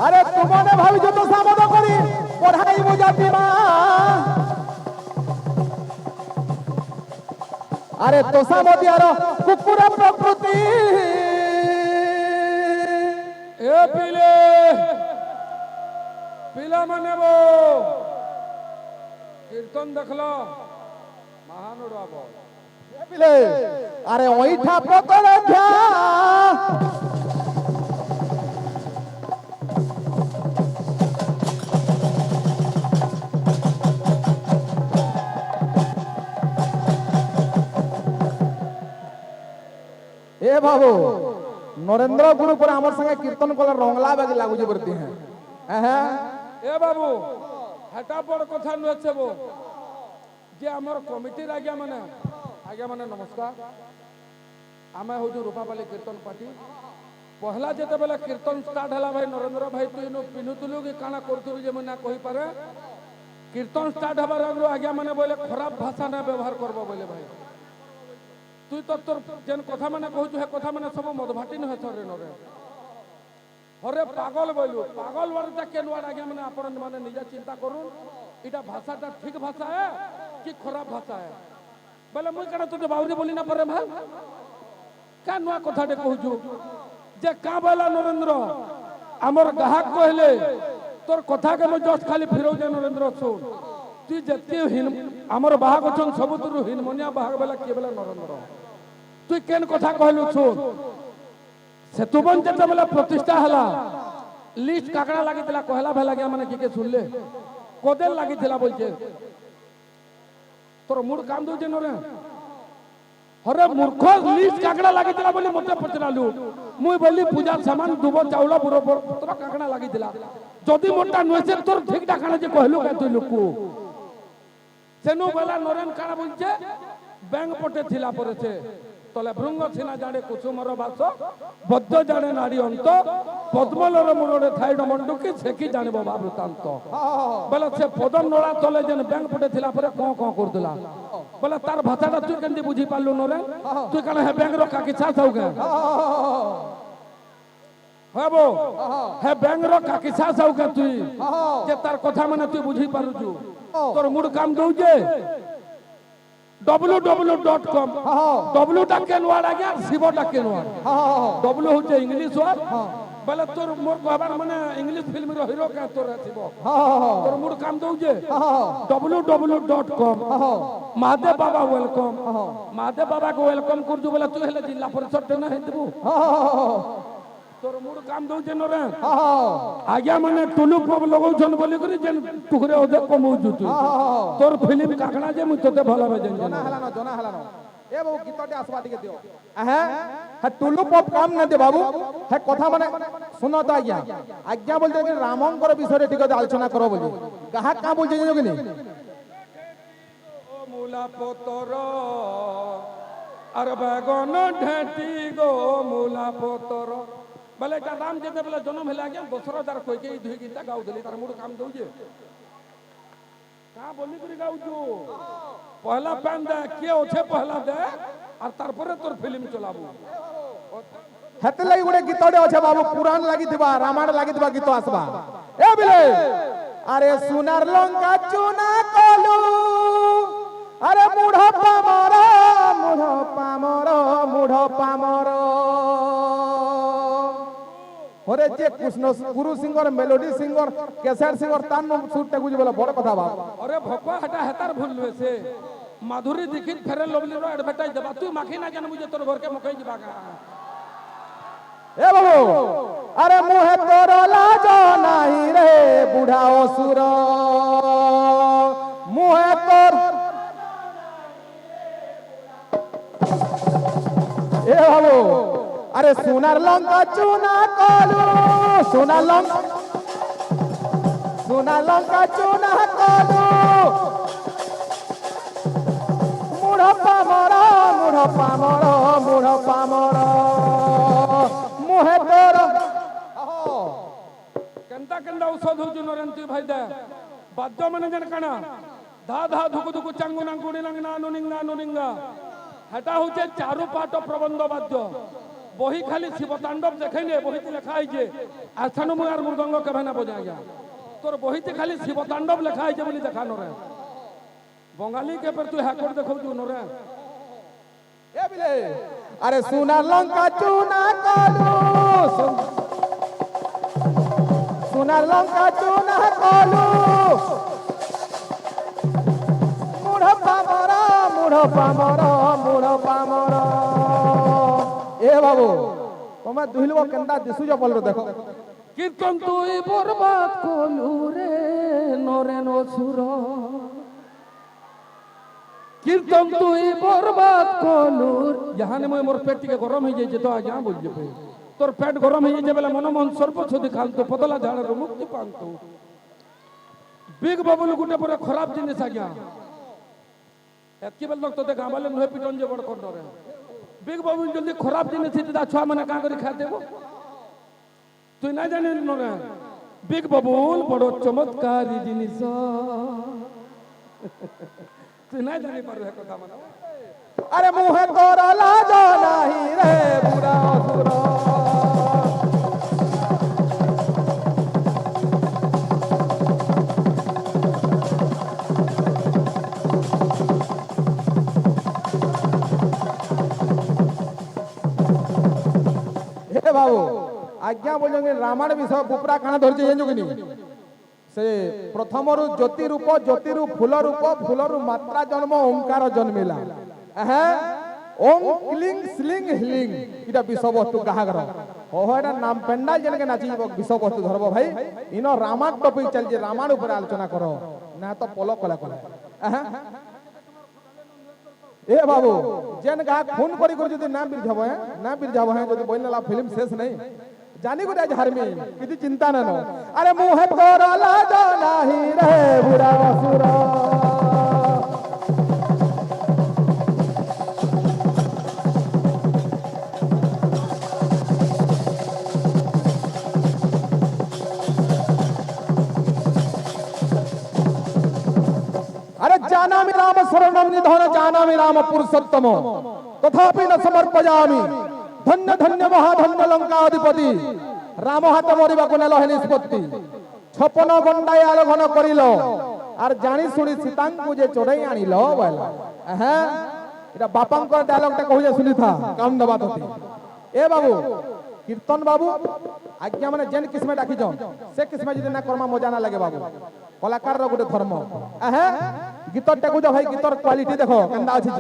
আরে তুমনে ভাবিছ তো সামদ করি পড়াইবু জাতি মা আরে তোষা মদিয়ার কুকুর প্রকৃতি এ পিলে পিলা মানে বো কীর্তন দেখলো মহানুর বাবু আরে ওইঠা প্রতল ধ্যা ए बाबू नरेंद्र गुरु पर आमर संगे कीर्तन कला रंगला बागी लागू जे बरती हैं ए बाबू हेटा बड़ कथा नुहे छेबो जे हमर कमिटी आज्ञा माने नमस्कार आमे हो जो रूपापाली कीर्तन पार्टी पहला जेते बेला कीर्तन स्टार्ट हला भाई नरेंद्र भाई तू इनु पिनुतुलु कि काना करतु जे मना कहि पारे कीर्तन स्टार्ट हबार आगु आज्ञा माने बोले खराब भाषा ना व्यवहार करबो बोले भाई তুই তো তোর যেন কথা মানে কହୁଛୁ হে কথা মানে সব মদভাটি নহে থরে নরে হরে পাগল বলু পাগল ওয়ার্ডটা কেন ওয়ার্ড আগে মানে আপন মানে নিজে চিন্তা করুন এটা ভাষাটা ঠিক ভাষা है कि खराब भाषा है বলে মুই কেন তোকে বাউরি বলি না পারে ভাই কা নয়া কথাটে কহুଛୁ যে কা বলা নরেন্দ্র আমার গ্রাহক কইলে তোর কথা কে মই জস্ট খালি ফিরও যে নরেন্দ্র শুন তুই যেতে হিন আমার বাহাগ অছন সবুতরু হিনমনিয়া বাহাগ বেলা কে বেলা নরেন্দ্র তুই কেন কথা কহিলু শুন সেতুবন যেতে বেলা প্রতিষ্ঠা হলা লিস্ট কাকড়া লাগিতলা কহলা ভেলা গিয়া মানে কি শুনলে কদেল লাগিতলা বলছে তোর মুড কাম দউছে নরে হরে মূর্খ লিস্ট কাকড়া লাগিতলা বলি মতে পচরালু মুই বলি পূজা সামান দুব চাউলা বুড়ো তোর কাকড়া লাগিতলা যদি মোটা নইছে তোর ঠিক ডাকানা যে কহিলু কে তুই লুকু সেনু বেলা নরেন কানা বলছে ব্যাংক পটে থিলা পড়েছে তলে ভৃঙ্গ ছিনা জানে কুসুমর বাস বদ্ধ জানে নারী অন্ত পদ্মলর মুড়ে থাইড মন্ডুকি সেকি জানিব বাবৃতান্ত বলে সে পদম নড়া তলে যেন ব্যাংক পটে থিলা পরে ক করদিলা বলে তার ভাষাটা তুই কেমতি বুঝি পারলু নরে তুই কেন হে ব্যাংক র কাকি চা চাও কে হবো হে ব্যাংক র কাকি চা চাও কে তুই যে তার কথা মানে তুই বুঝি পারুছু তোর মুড কাম দউছে www.com w টা কেন ওয়ার্ড আগে শিব টা কেন ওয়ার্ড w হচ্ছে ইংলিশ ওয়ার্ড বলে তোর মোর কহবার মানে ইংলিশ ফিল্ম র হিরো কে তোর শিব তোর মুড কাম দউছে www.com মহাদেব বাবা ওয়েলকাম মহাদেব বাবা को ওয়েলকাম করজু বলে তুই হেলে জিল্লা পরিষদ না হেতবু তোর মুড কাম দউছে নরে আজ্ঞা মানে টুলু পব লগাউছন বলি করি যেন টুকরে ওদে কমউছু তুই তোর ফিল্ম কাকড়া যে মুই তোতে ভালো হবে জানি জনা হালানো এ বাবু গীতটি আসবা টিকে দিও হ্যাঁ টুলু পপ কাম না দে বাবু হে কথা মানে শুনো তো আজ্ঞা বলতে যে রামঙ্কর বিষয়ে টিকে আলোচনা করো বলি গাহক কা বলছে জানো কি নি ও মূলা পতর আর বেগন ঢেটি গো মূলা পতর বলে এটা রাম যেতে বলে জন্ম হেলা গিয়া দশরথার কইকে এই দুই গীতা গাউ দিলি তার মুড কাম দউছে কা বলি করি গাউছু পহলা প্যান দে কে ওছে পহলা দে আর তারপরে তোর ফিল্ম চলাবো হেতে লাগি গুড়ে গীতটে আছে বাবু পুরাণ লাগি দিবা রামায়ণ লাগি দিবা গীত আসবা এ বিলে আরে সোনার লঙ্কা চুনা কলু আরে মুঢ় পামর ওরে যে কৃষ্ণ গুরু সিঙ্গর মেলোডি সিঙ্গর কেসার সিঙ্গর তার নাম সুরটা গুজি বলে বড় কথা বাপ আরে ভগবা হেটা হেতার ভুল হয়েছে মাধুরী দীক্ষিত ফেরে লভলি র এডভার্টাইজ দেবা তুই মাখি না জান বুঝে তোর ঘরকে মকই দিবা এ বাবু আরে মুহে তোর লাজ নাই রে বুঢ়া অসুর মুহে তোর এ বাবু আরে সোনার লঙ্কা চুনা কলু সোনার লঙ্কা চুনা কলু মুঢ় পামর মুহে তোর কেনতা কেনতা ঔষধ হউছু নরেন তুই ভাই দে বাদ্য মানে জান কানা ধা ধা ধুকু ধুকু চাঙ্গু নাঙ্গুড়ি নাঙ্গনা নুনিঙ্গা নুনিঙ্গা হেটা হচ্ছে চারু পাট প্রবন্ধ বাদ্য বহি খালি শিবতাণ্ডব দেখাইলে বহিতে লেখা হয়েছে আস্থানু মুই আর মৃদঙ্গ কেবে না বোঝা আজ্ঞা তোর বহিতে খালি শিবতাণ্ডব লেখা হয়েছে বলে দেখানো রে বঙ্গালী কে তুই হ্যাকর দেখাউছু নরে এ বিলে আরে সোনার লঙ্কা চুনা কলু সোনার লঙ্কা চুনা কলু মুড় পামর মুড় পামর এ বাবু তোমার দুই লোক কেনটা দিশুছ বলর দেখো কীর্তন তুই বরবাদ কলু রে নরেন সুর কীর্তন তুই বরবাদ কলু যাহানে মই মোর পেট টিকে গরম হয়ে যাইছে তো আজ্ঞা বলছে তোর পেট গরম হয়ে যাইছে বেলা মনমোহন সর্বছদি খালতো পতলা ঝাড়ের মুক্তি পান্ত বিগ বাবুল গুটে পরে খারাপ জিনিস আজ্ঞা এতকি বেল তক তোতে গাঁবালে নহে পিটন যে বড় কন্ডরে বিগ বাবুল জলদি খারাপ জিনিস দিতা ছুয়া মানে কাঁ করে খা দেব তুই না জানিস নরে বিগ বাবুল বড় চমৎকারী জিনিস তুই না জানি পারু হে কথা মানে আরে মুহে তোর লাজ নাহি রে বুড়া অসুর হে বাবু আজ্ঞা বলছেন রামায়ণ বিষয় বুপরা কানা ধরছে জানছো কিনি সে প্রথমরু জ্যোতিরূ ফুলরু মাত্রা জন্ম ওঙ্কার জন্মিলা হ্যাঁ ওং ক্লিং স্লিং হিলিং এটা বিষয়বস্তু কাহাগর এটা নাম পেন্ডাল যেনকে নাচি বিষয়বস্তু ধরব ভাই ইন রামায়ণ টপিক চলছে রামায়ণ উপরে আলোচনা করো না তো পলক কলা কলা এ বাবু যেন গা ফোন করি করে যদি না বীর যাব হ্যাঁ না বীর যাব হ্যাঁ যদি বইলা ফিল্ম শেষ নেই জানি গুড়া হারমি কিছু চিন্তা না আরে মুহে তোর লাজ নাহি রে বুড়া অসুর আরে জানামি রাম শরণম নিধন জানামি রাম পুরুষোত্তম তথাপি ন সমর্পয়ামি ধন্য ধন্য মহাধন্য লঙ্কাধিপতি রাম হাত মরিবাকু নেল হে নিষ্পত্তি ছপন গন্ডায় আলোঘন করিল আর জানি শুনি সীতাঙ্কু যে চড়াই আনিল বলা হ্যাঁ এটা বাপাঙ্কর ডায়লগটা কহুছে শুনিথা কাম দবা ততি এ বাবু কীর্তন বাবু আজ্ঞা মানে যেন কিসমে ডাকিছ সে কিসমে যদি না কর্মা মজা না লাগে বাবু কলাকারর গোটে ধর্ম হ্যাঁ গীতর ডাকুছ ভাই গীতর কোয়ালিটি দেখো কেন্দা আছে